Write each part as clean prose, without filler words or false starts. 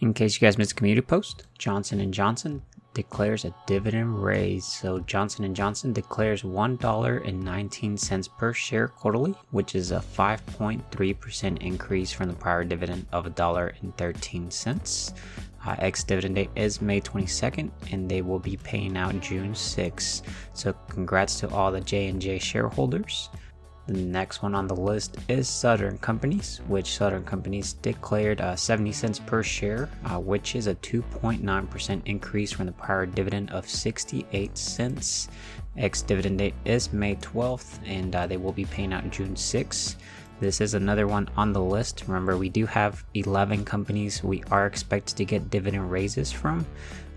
In case you guys missed a community post, Johnson & Johnson declares a dividend raise. So Johnson & Johnson declares $1.19 per share quarterly, which is a 5.3% increase from the prior dividend of $1.13. Ex-dividend date is May 22nd, and they will be paying out June 6th. So congrats to all the J&J shareholders. The next one on the list is Southern Companies, which Southern Companies declared 70 cents per share, which is a 2.9% increase from the prior dividend of 68 cents. Ex-dividend date is May 12th, and they will be paying out June 6th. This is another one on the list. Remember, we do have 11 companies we are expected to get dividend raises from.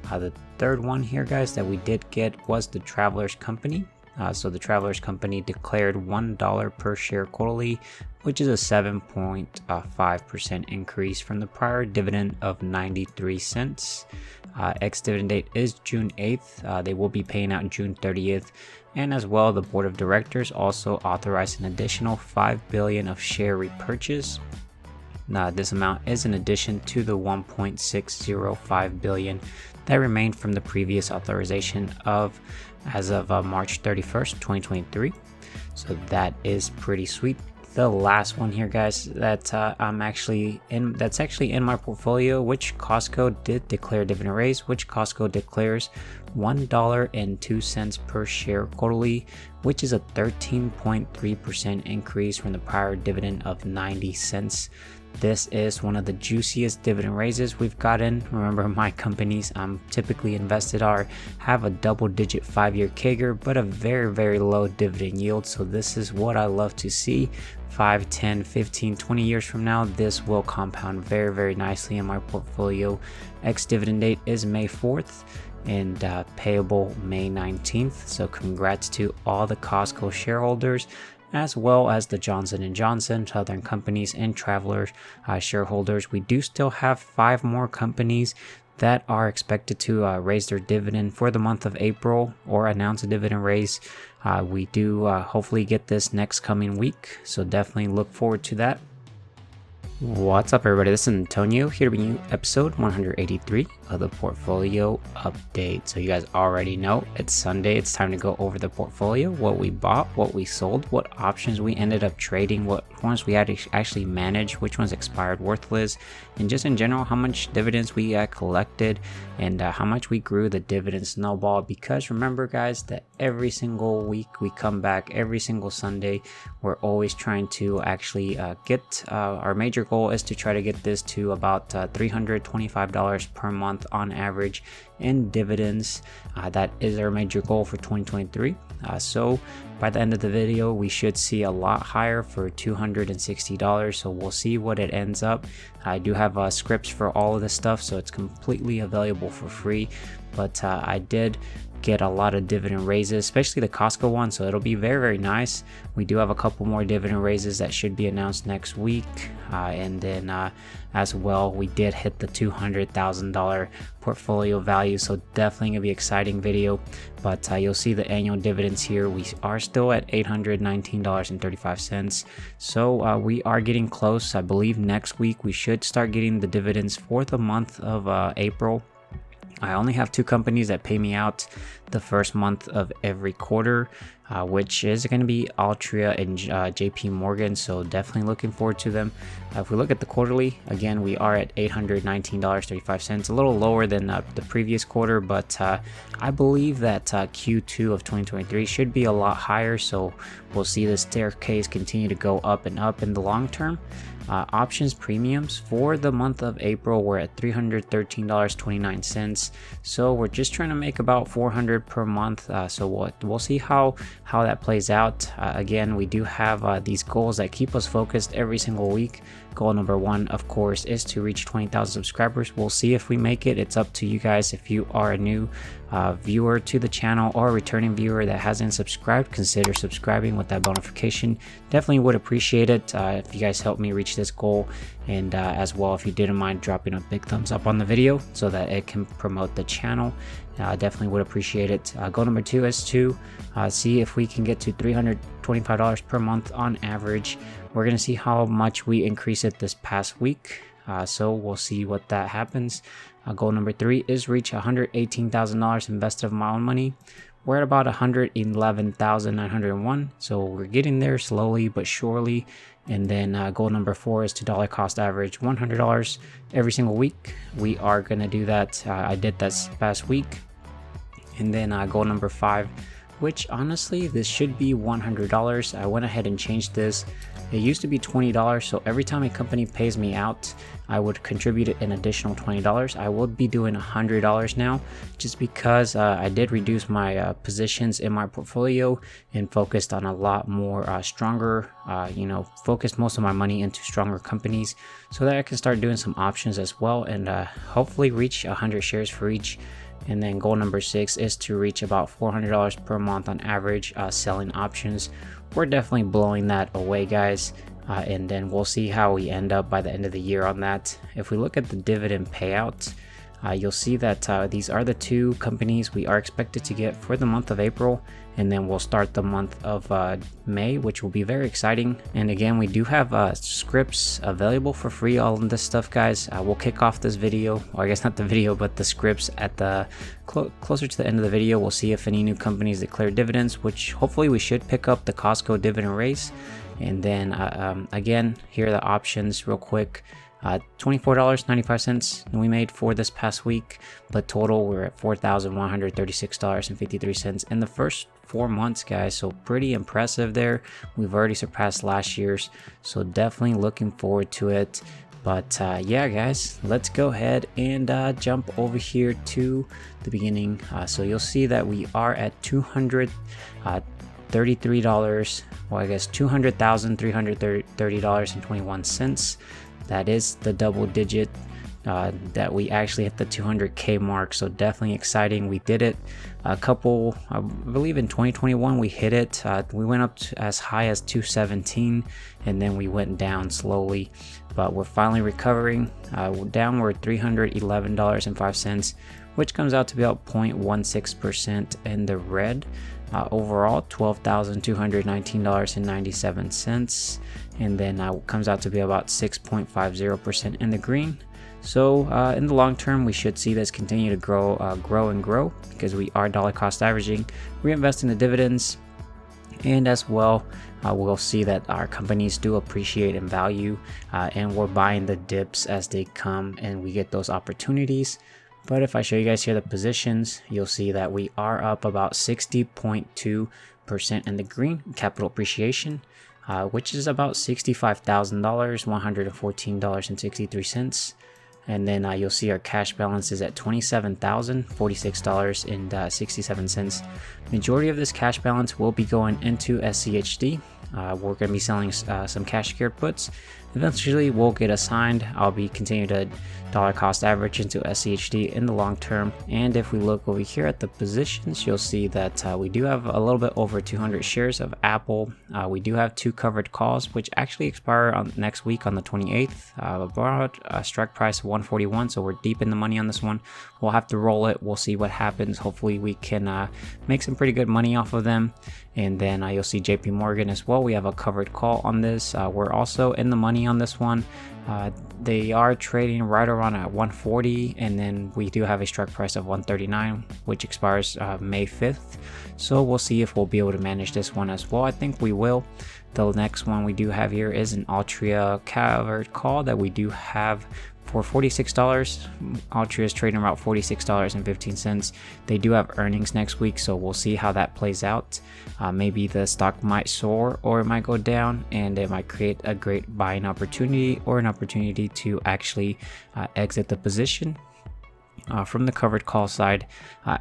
The third one here, guys, that we did get was the Travelers Company. So the Travelers Company declared $1 per share quarterly, which is a 7.5% increase from the prior dividend of 93 cents. Ex-dividend date is June 8th. They will be paying out June 30th. And as well, the board of directors also authorized an additional $5 billion of share repurchase. This amount is in addition to the $1.605 billion that remained from the previous authorization as of March 31st, 2023. So that is pretty sweet. The last one here, guys, that that's actually in my portfolio, which Costco did declare dividend raise, which Costco declares $1.02 per share quarterly, which is a 13.3% increase from the prior dividend of 90 cents. This is one of the juiciest dividend raises we've gotten. Remember, my companies I'm typically invested have a double-digit 5-year CAGR, but a very, very low dividend yield. So this is what I love to see. 5, 10, 15, 20 years from now, this will compound very, very nicely in my portfolio. Ex-dividend date is May 4th and payable May 19th. So congrats to all the Costco shareholders, as well as the Johnson & Johnson, Southern Companies, and Travelers shareholders. We do still have 5 more companies that are expected to raise their dividend for the month of April or announce a dividend raise. We do hopefully get this next coming week, so definitely look forward to that. What's up, everybody? This is Antonio here to bring you episode 183 of the Portfolio Update. So you guys already know it's Sunday. It's time to go over the portfolio, what we bought, what we sold, what options we ended up trading, what ones we had to actually manage, which ones expired worthless, and just in general, how much dividends we collected and how much we grew the dividend snowball. Because remember, guys, that every single week we come back, every single Sunday, we're always trying to actually get our major goal is to try to get this to about $325 per month on average in dividends. That is our major goal for 2023. So by the end of the video, we should see a lot higher for $260. So we'll see what it ends up. I do have scripts for all of this stuff, so it's completely available for free. But I did get a lot of dividend raises, especially the Costco one, so it'll be very, very nice. We do have a couple more dividend raises that should be announced next week, and then as well, we did hit the $200,000 portfolio value, so definitely gonna be an exciting video. But you'll see the annual dividends here. We are still at $819.35, so we are getting close. I believe next week we should start getting the dividends for the month of April. I only have 2 companies that pay me out the first month of every quarter, which is going to be Altria and JP Morgan, so definitely looking forward to them. If we look at the quarterly, again, we are at $819.35, a little lower than the previous quarter, but I believe that Q2 of 2023 should be a lot higher, so we'll see the staircase continue to go up and up in the long term. Options premiums for the month of April were at $313.29, so we're just trying to make about $400 per month. So we'll see how that plays out. Again, we do have these goals that keep us focused every single week. Goal number 1, of course, is to reach 20,000 subscribers. We'll see if we make it. It's up to you guys. If you are a new viewer to the channel or a returning viewer that hasn't subscribed, consider subscribing with that notification. Definitely would appreciate it if you guys help me reach this goal. And as well, if you didn't mind dropping a big thumbs up on the video so that it can promote the channel, definitely would appreciate it. Goal number 2 is to see if we can get to $325 per month on average. We're going to see how much we increase it this past week. so we'll see what that happens. Goal number 3 is reach $118,000 invested of my own money. We're at about 111,901, so we're getting there slowly but surely. And then goal number 4 is to dollar cost average $100 every single week. We are going to do that. I did that past week. And then goal number 5, which honestly this should be $100. I went ahead and changed this. It used to be $20, so every time a company pays me out, I would contribute an additional $20. I will be doing $100 now, just because I did reduce my positions in my portfolio and focused on a lot more stronger, focused most of my money into stronger companies, so that I can start doing some options as well, and hopefully reach 100 shares for each. And then goal number 6 is to reach about $400 per month on average selling options. We're definitely blowing that away, guys. And then we'll see how we end up by the end of the year on that. If we look at the dividend payouts, you'll see that these are the 2 companies we are expected to get for the month of April, and then we'll start the month of May, which will be very exciting. And again, we do have scripts available for free, all of this stuff, guys. We'll kick off this video, or I guess not the video, but the scripts at the closer to the end of the video. We'll see if any new companies declare dividends, which hopefully we should pick up the Costco dividend raise. And then again, here are the options real quick. $24.95 we made for this past week, but total we're at $4,136.53 in the first 4 months, guys. So pretty impressive there. We've already surpassed last year's, so definitely looking forward to it. But yeah, guys, let's go ahead and jump over here to the beginning. So you'll see that we are at $233, well, I guess $200,330.21. That is the double digit that we actually hit the 200K mark. So definitely exciting. We did it a couple, I believe in 2021 we hit it. We went up to as high as 217, and then we went down slowly, but we're finally recovering. Down we're $311.05, which comes out to be about 0.16% in the red. Overall $12,219.97, and then comes out to be about 6.50% in the green. So in the long term, we should see this continue to grow, because we are dollar cost averaging, reinvesting the dividends, and as well we'll see that our companies do appreciate in value, and we're buying the dips as they come and we get those opportunities. But if I show you guys here the positions, you'll see that we are up about 60.2% in the green capital appreciation, which is about $65,000, $114.63. And then you'll see our cash balance is at $27,046.67. Majority of this cash balance will be going into SCHD. We're going to be selling some cash secured puts. Eventually we'll get assigned. I'll be continuing to dollar cost average into SCHD in the long term. And if we look over here at the positions, you'll see that we do have a little bit over 200 shares of Apple. We do have 2 covered calls, which actually expire on next week on the 28th. About a strike price of 141, so we're deep in the money on this one. We'll have to roll it. We'll see what happens. Hopefully we can make some pretty good money off of them. And then you'll see JP Morgan as well. We have a covered call on this. We're also in the money on this one. They are trading right around at 140, and then we do have a strike price of 139, which expires May 5th. So we'll see if we'll be able to manage this one as well. I think we will. The next one we do have here is an Altria covered call that we do have for $46. Altria is trading about $46.15. They do have earnings next week, so we'll see how that plays out. Maybe the stock might soar, or it might go down, and it might create a great buying opportunity, or an opportunity to actually exit the position from the covered call side.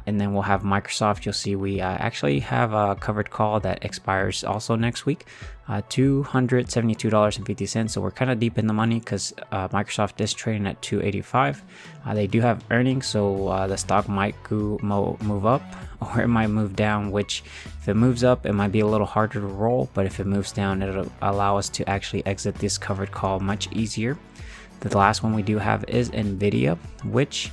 And then we'll have Microsoft. You'll see we actually have a covered call that expires also next week, $272.50. So we're kind of deep in the money, because Microsoft is trading at $285. They do have earnings, so the stock might move up, or it might move down, which if it moves up, it might be a little harder to roll, but if it moves down, it'll allow us to actually exit this covered call much easier. The last one we do have is Nvidia, which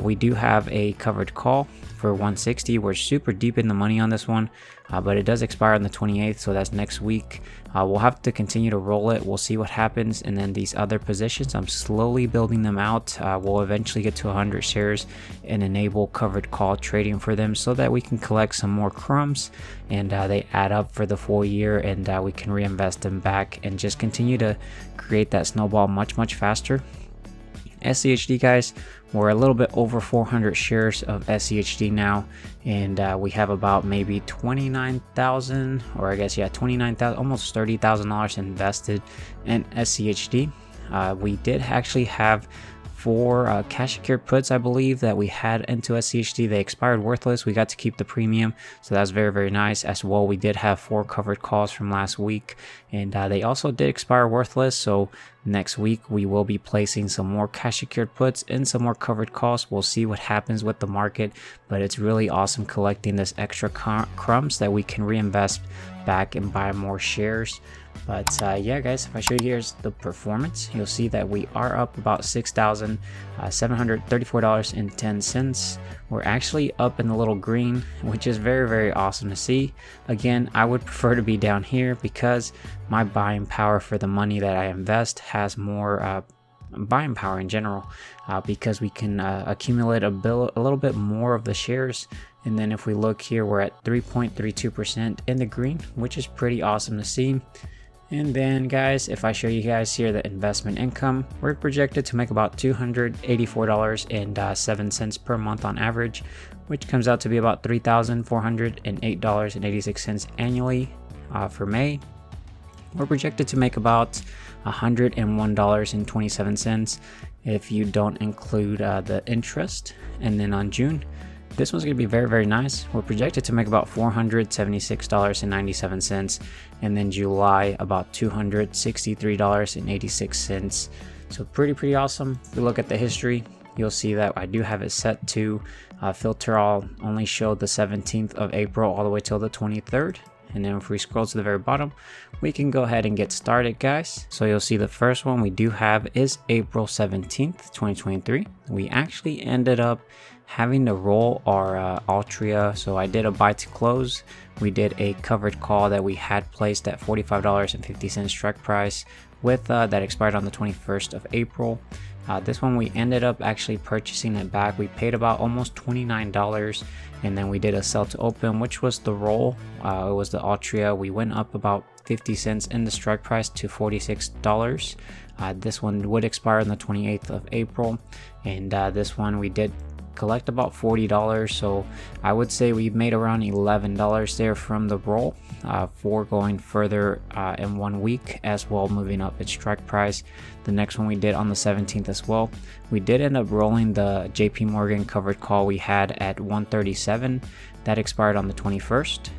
we do have a covered call for 160. We're super deep in the money on this one, but it does expire on the 28th, so that's next week. We'll have to continue to roll it. We'll see what happens. And then these other positions, I'm slowly building them out. We'll eventually get to 100 shares and enable covered call trading for them so that we can collect some more crumbs and they add up for the full year, and we can reinvest them back and just continue to create that snowball much faster. SCHD, guys, we're a little bit over 400 shares of SCHD now, and we have about maybe 29,000, or I guess, yeah, 29,000, almost $30,000 invested in SCHD. We did actually have 4 cash secured puts, I believe, that we had into SCHD. They expired worthless. We got to keep the premium, so that's very nice. As well, we did have 4 covered calls from last week, and they also did expire worthless. So next week we will be placing some more cash secured puts and some more covered calls. We'll see what happens with the market, but it's really awesome collecting this extra crumbs that we can reinvest back and buy more shares. But yeah, guys, if I show you here's the performance, you'll see that we are up about $6,734.10. We're actually up in the little green, which is very awesome to see. Again, I would prefer to be down here because my buying power for the money that I invest has more buying power in general, because we can accumulate a little bit more of the shares. And then if we look here, we're at 3.32% in the green, which is pretty awesome to see. And then, guys, if I show you guys here the investment income, we're projected to make about $284.07 per month on average, which comes out to be about $3,408.86 annually. For May, we're projected to make about $101.27 if you don't include the interest. And then on June, this one's going to be very nice. We're projected to make about $476.97, and then July about $263.86. So pretty awesome. If we look at the history, you'll see that I do have it set to filter all, only show the 17th of April all the way till the 23rd. And then if we scroll to the very bottom, we can go ahead and get started, guys. So you'll see the first one we do have is April 17th, 2023. We actually ended up having to roll our Altria. So I did a buy to close. We did a covered call that we had placed at $45.50 strike price with that expired on the 21st of April. This one we ended up actually purchasing it back. We paid about almost $29, and then we did a sell to open, which was the roll. It was the Altria. We went up about 50 cents in the strike price to $46. This one would expire on the 28th of April, and this one we did collect about $40, so I would say we made around $11 there from the roll for going further in 1 week, as well moving up its strike price. The next one we did on the 17th as well. We did end up rolling the JP Morgan covered call we had at 137 that expired on the 21st.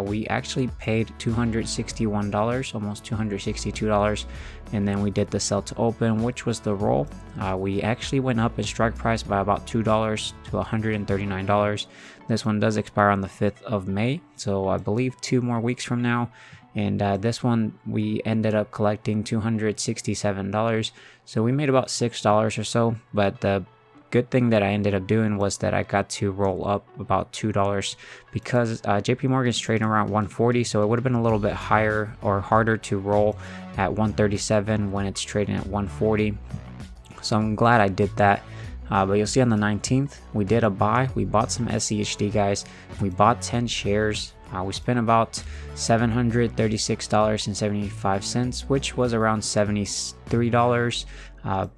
We actually paid $261, almost $262, and then we did the sell to open, which was the roll. We actually went up in strike price by about $2 to $139. This one does expire on the 5th of May, so I believe 2 more weeks from now. And this one we ended up collecting $267, so we made about $6 or so. But the good thing that I ended up doing was that I got to roll up about $2 because JP Morgan's trading around 140, so it would have been a little bit higher or harder to roll at 137 when it's trading at 140. So I'm glad I did that. But you'll see on the 19th we did a buy. We bought some SCHD, guys. We bought 10 shares. We spent about $736.75, which was around $73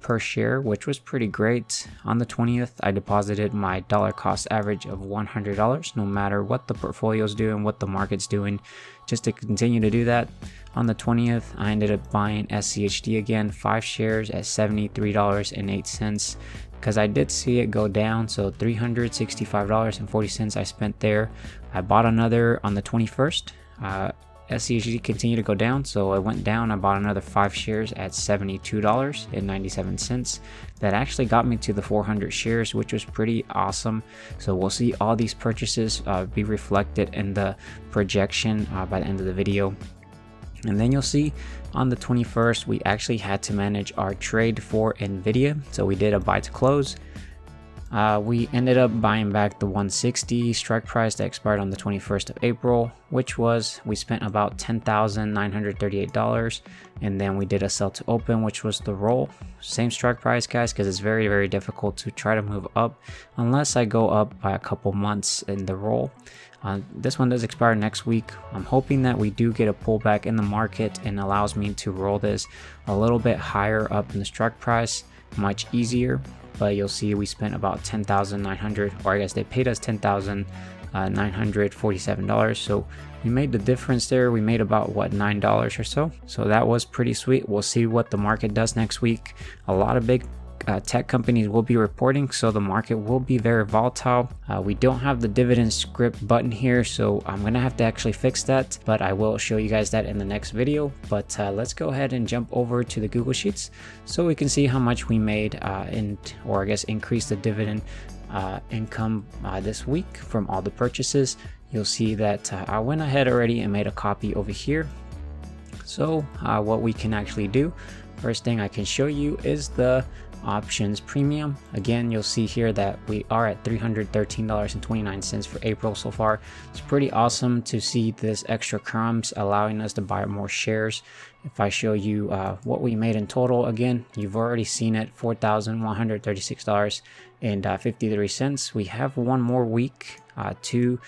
per share, which was pretty great. On the 20th, I deposited my dollar cost average of $100, no matter what the portfolio is doing, what the market's doing, just to continue to do that. On the 20th, I ended up buying SCHD again, 5 shares at $73.08. because I did see it go down, so $365.40 I spent there. I bought another on the 21st. SCHD continued to go down, so it went down. I bought another 5 shares at $72.97. That actually got me to the 400 shares, which was pretty awesome. So we'll see all these purchases be reflected in the projection by the end of the video. And then you'll see on the 21st, we actually had to manage our trade for NVIDIA. So we did a buy to close. We ended up buying back the 160 strike price that expired on the 21st of April, which was, we spent about $10,938, and then we did a sell to open, which was the roll. Same strike price, guys, because it's very, very difficult to try to move up unless I go up by a couple months in the roll. This one does expire next week. I'm hoping that we do get a pullback in the market and allows me to roll this a little bit higher up in the strike price, much easier. But you'll see we spent about $10,900, or I guess they paid us $10,947. So we made the difference there. We made about what, $9 or so. So that was pretty sweet. We'll see what the market does next week. A lot of big tech companies will be reporting, so the market will be very volatile. We don't have the dividend script button here, so I'm gonna have to actually fix that, but I will show you guys that in the next video. But let's go ahead and jump over to the Google Sheets so we can see how much we made or I guess increase the dividend income this week from all the purchases. You'll see that I went ahead already and made a copy over here. So what we can actually do, first thing I can show you is the options premium. Again, you'll see here that we are at $313.29 for April so far. It's pretty awesome to see this extra crumbs allowing us to buy more shares. If I show you what we made in total, again, you've already seen it, $4,136.53. We have one more week to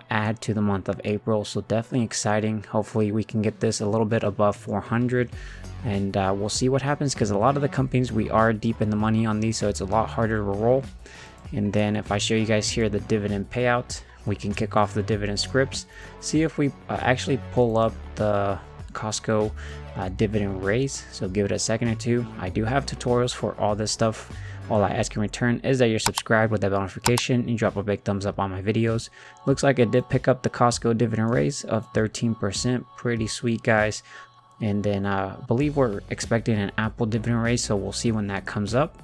add to the month of April, so definitely exciting. Hopefully we can get this a little bit above 400, and we'll see what happens, because a lot of the companies, we are deep in the money on these, so it's a lot harder to roll. And then if I show you guys here the dividend payout, we can kick off the dividend scripts, see if we actually pull up the Costco dividend raise. So give it a second or two. I do have tutorials for all this stuff. All I ask in return is that you're subscribed with that bell notification and drop a big thumbs up on my videos. Looks like it did pick up the Costco dividend raise of 13%. Pretty sweet, guys. And then I believe we're expecting an Apple dividend raise, so we'll see when that comes up.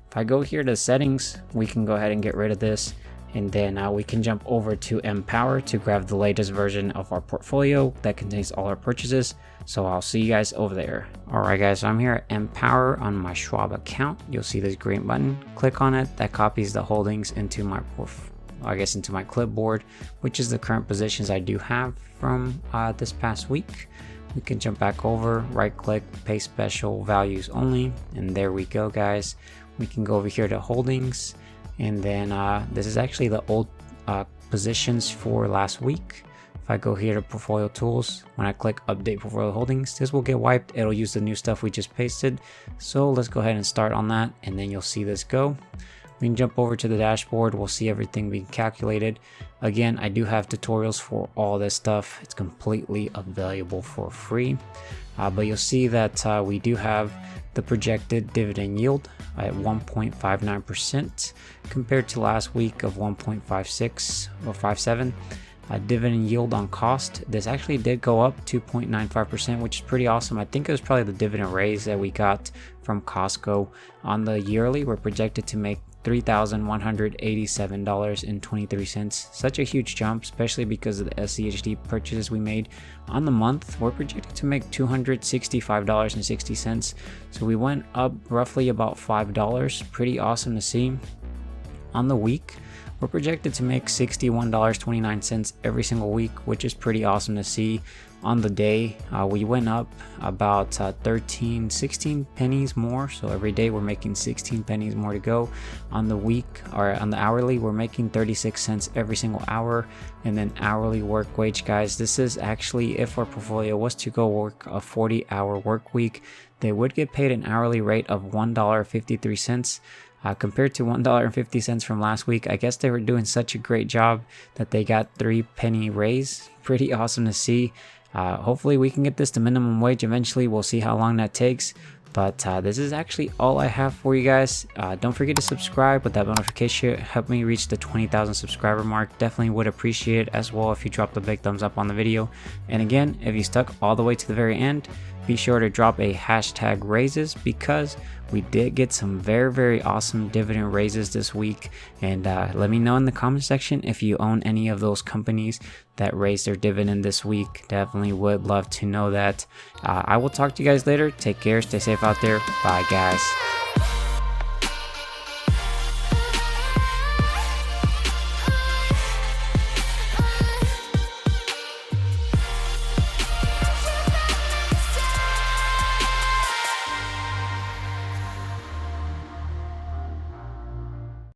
If I go here to settings, we can go ahead and get rid of this. And then we can jump over to Empower to grab the latest version of our portfolio that contains all our purchases. So I'll see you guys over there. Alright guys, so I'm here at Empower on my Schwab account. You'll see this green button. Click on it. That copies the holdings into my into my clipboard, which is the current positions I do have from this past week. We can jump back over, right click, paste special values only, and there we go, guys. We can go over here to holdings, and then this is actually the old positions for last week. If I go here to portfolio tools, when I click update portfolio holdings, this will get wiped. It'll use the new stuff we just pasted. So let's go ahead and start on that, and then you'll see this go. We can jump over to the dashboard. We'll see everything being calculated. Again, I do have tutorials for all this stuff. It's completely available for free. But you'll see that we do have the projected dividend yield at 1.59% compared to last week of 1.56 or 57. Dividend yield on cost, this actually did go up 2.95%, which is pretty awesome. I think it was probably the dividend raise that we got from Costco. On the yearly, we're projected to make $3,187.23. Such a huge jump, especially because of the SCHD purchases we made. On the month, we're projected to make $265.60. So we went up roughly about $5. Pretty awesome to see. On the week, we're projected to make $61.29 every single week, which is pretty awesome to see. On the day, we went up about 16 pennies more. So every day we're making 16 pennies more to go. On the week, or on the hourly, we're making 36 cents every single hour. And then hourly work wage, guys, this is actually if our portfolio was to go work a 40-hour work week, they would get paid an hourly rate of $1.53. Compared to $1.50 from last week. I guess they were doing such a great job that they got 3-penny raise. Pretty awesome to see. Hopefully we can get this to minimum wage eventually. We'll see how long that takes. But this is actually all I have for you guys. Don't forget to subscribe with that notification. Help me reach the 20,000 subscriber mark. Definitely would appreciate it as well if you drop the big thumbs up on the video. And again, if you stuck all the way to the very end, be sure to drop a hashtag raises, because we did get some very awesome dividend raises this week. And let me know in the comment section if you own any of those companies that raised their dividend this week. Definitely would love to know that. I will talk to you guys later. Take care, stay safe out there. Bye guys.